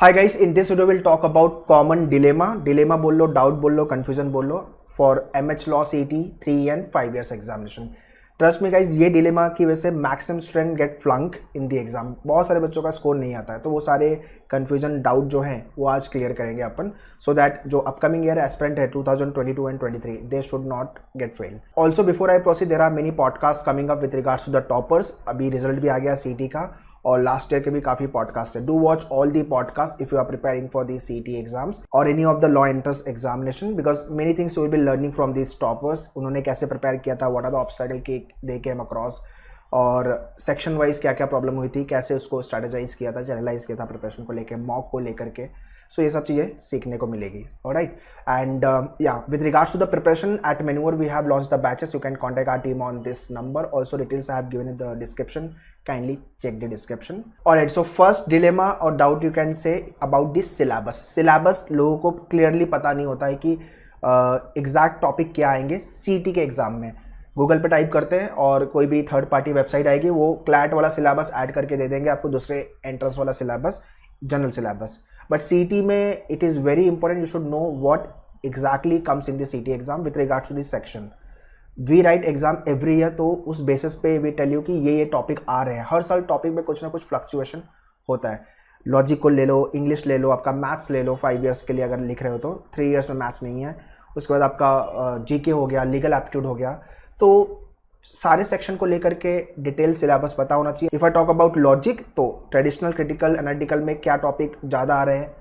Hi guys, in this video we'll talk about common dilemma बोल लो, doubt बोल लो, confusion बोल लो for MH Law CET 3 and 5 years examination. Trust me guys ये dilemma की वजह से maximum student get flunk in the exam. बहुत सारे बच्चों का स्कोर नहीं आता है, तो वो सारे कन्फ्यूजन डाउट जो हैं वो आज क्लियर करेंगे अपन, सो दैट जो अपकमिंग ईयर एस्पिरेंट है 2022 and 23 they should not get fail. Also before I proceed there are many podcast coming up with regards to the toppers. अभी रिजल्ट भी आ गया सीटी का और लास्ट ईयर के भी काफी पॉडकास्ट है. Do watch all the podcast if you are preparing for the CET exams और any of the law entrance examination, because many things you will be learning from this toppers. उन्होंने कैसे prepare किया था, what are the obstacle के दे came across, और section wise क्या क्या problem हुई थी, कैसे उसको स्ट्रेटेजाइज किया था, जनरलाइज किया था प्रिपरेशन को लेकर, मॉक को लेकर के. सो ये सब चीज़ें सीखने को मिलेगी. Alright, and yeah with regards to the preparation at Manure we have launch the batches. You can contact our team on this number. Also details I have given in the description. Kindly check the description. Alright, so first dilemma or doubt you can say about this syllabus. Syllabus लोगों को clearly पता नहीं होता है कि exact topic क्या आएंगे सीटी के एग्जाम में. गूगल पे टाइप करते हैं और कोई भी थर्ड पार्टी वेबसाइट आएगी, वो क्लैट वाला सिलेबस ऐड करके दे देंगे आपको, दूसरे एंट्रेंस वाला syllabus, general syllabus. But CET में it is very important, you should know what exactly comes in the CET exam with regards to this section. We write exam every year, तो उस basis पे we tell you कि ये topic आ रहे हैं. हर साल topic में कुछ ना कुछ फ्लक्चुएशन होता है. लॉजिक को ले लो, इंग्लिश ले लो, आपका मैथ्स ले लो. 5 ईयर्स के लिए अगर लिख रहे हो तो 3 ईयर्स में मैथ्स नहीं है. उसके बाद आपका जीके हो गया, लीगल एप्टीट्यूड हो गया. तो सारे सेक्शन को लेकर के डिटेल सिलेबस पता होना चाहिए. If I talk about logic, तो ट्रेडिशनल, क्रिटिकल, एनालिटिकल में क्या टॉपिक ज़्यादा आ रहे हैं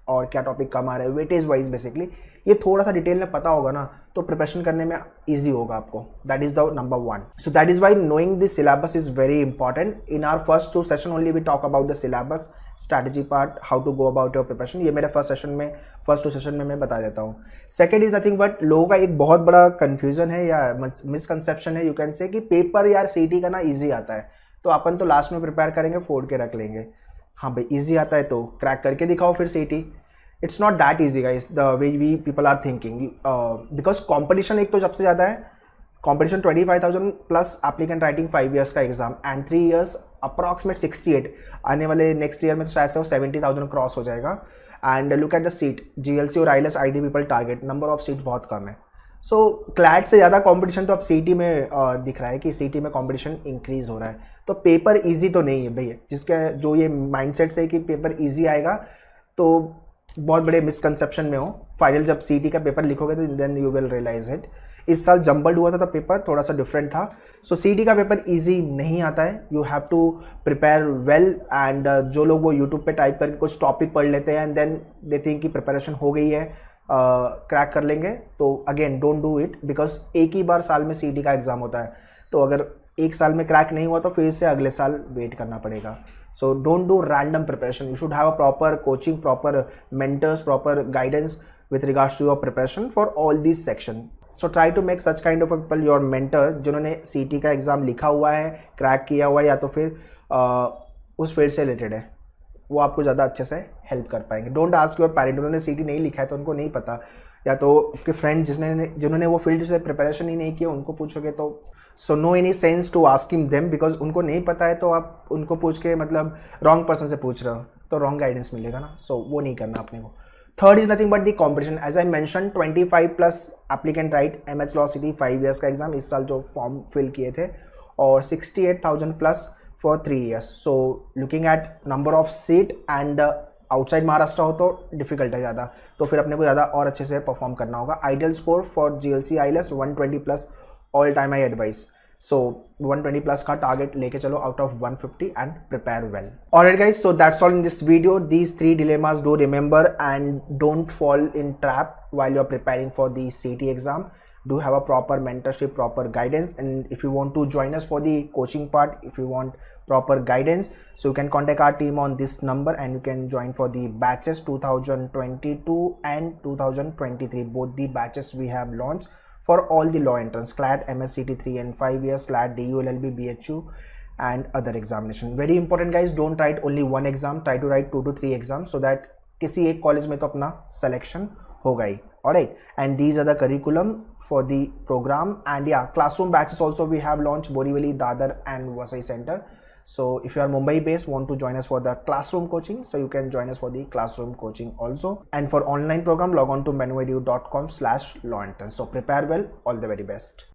और क्या टॉपिक कम आ रहे हैं, वेटेज वाइज बेसिकली ये थोड़ा सा डिटेल में पता होगा ना, तो प्रिपरेशन करने में ईजी होगा आपको. That is the number 1. So that is why knowing this syllabus is very important. In our first 2 session only we talk about the syllabus, strategy part, how to go about your preparation. ये मेरे first 2 session में मैं बता देता हूँ. Second is nothing but लोगों का एक बहुत बड़ा कन्फ्यूजन है या मिसकंसेप्शन है, यू कैन से, कि पेपर यार सीटी का ना ईजी आता है, तो अपन तो लास्ट में प्रिपेयर करेंगे, फोड़ के रख लेंगे. हाँ भाई, ईजी आता है तो क्रैक करके दिखाओ फिर सीटी. It's not that easy guys, the way we people are thinking, because competition एक तो सबसे ज़्यादा है. competition 25,000 plus applicant writing 5 years का एग्जाम एंड 3 years approximate 68. आने वाले नेक्स्ट ईयर में तो शायद से 70,000 क्रॉस हो जाएगा. And look at the seat, GLC और ILS ID people target, number of seat बहुत कम है. सो क्लैट से ज़्यादा कंपटीशन तो अब सीटी में दिख रहा है कि सीटी में कंपटीशन इंक्रीज हो रहा है. तो पेपर इजी तो नहीं है भैया. जिसका जो ये माइंडसेट से कि पेपर इजी आएगा, तो बहुत बड़े मिसकंसेप्शन में हो. फाइनल जब सीटी का पेपर लिखोगे तो then you will realize it. इस साल जंबल्ड हुआ था तो पेपर थोड़ा सा डिफरेंट था. सो सीटी का पेपर इजी नहीं आता है. You have to prepare well. And जो लोग वो यूट्यूब पे टाइप करके कुछ टॉपिक पढ़ लेते हैं एंड देन दे थिंक कि प्रिपरेशन हो गई है, क्रैक कर लेंगे, तो again don't do it, because एक ही बार साल में सीटी का एग्जाम होता है. तो अगर एक साल में क्रैक नहीं हुआ तो फिर से अगले साल वेट करना पड़ेगा. So don't do random preparation. You should have a proper coaching, proper mentors, proper guidance with regards to your preparation for all these sections. So try to make such kind of people your mentor जिन्होंने CT का exam लिखा हुआ है, crack किया हुआ है, या तो फिर उस फील्ड से रिलेटेड है. वो आपको ज़्यादा अच्छे से हेल्प कर पाएंगे. डोंट आस्क योर पेरेंट, उन्होंने CT नहीं लिखा है तो उनको नहीं पता, या तो आपके फ्रेंड जिन्होंने वो फील्ड से प्रिपरेशन ही नहीं किया उनको पूछोगे तो. So no any sense to asking them, because उनको नहीं पता है तो आप उनको पूछ के मतलब रॉन्ग पर्सन से पूछ रहे हो तो रॉन्ग गाइडेंस मिलेगा ना. सो वो नहीं करना अपने को. Third is nothing but the competition. As I mention 25 plus applicant right MH Law CT 5 years का एग्जाम इस साल जो फॉर्म फिल किए थे, और 68,000 plus for 3 years. So looking at number of seat and outside Maharashtra हो तो डिफिकल्ट है ज़्यादा, तो फिर अपने को ज़्यादा और अच्छे से परफॉर्म करना होगा. Ideal score for GLC ILS 120 plus all time I advice. So 120 plus का टारगेट लेके चलो out of 150 and prepare well. Alright guys, so that's all in this video. These 3 dilemmas do remember and don't fall in trap while you're preparing for the CT exam. Do have a proper mentorship, proper guidance, and if you want to join us for the coaching part, if you want proper guidance, so you can contact our team on this number and you can join for the batches 2022 and 2023. Both the batches we have launched for all the law entrance, CLAT, MSCT 3 and 5 years, CLAT, DU, LLB, BHU and other examination. Very important guys, don't write only one exam, try to write 2 to 3 exams so that किसी एक college में तो अपना selection होगा ही. Alright, and these are the curriculum for the program, and yeah, classroom batches also we have launched Borivali, Dadar and Vasai Center. So if you are Mumbai based, want to join us for the classroom coaching, so you can join us for the classroom coaching also. And for online program, log on to manuedu.com/law entrance. So prepare well. All the very best.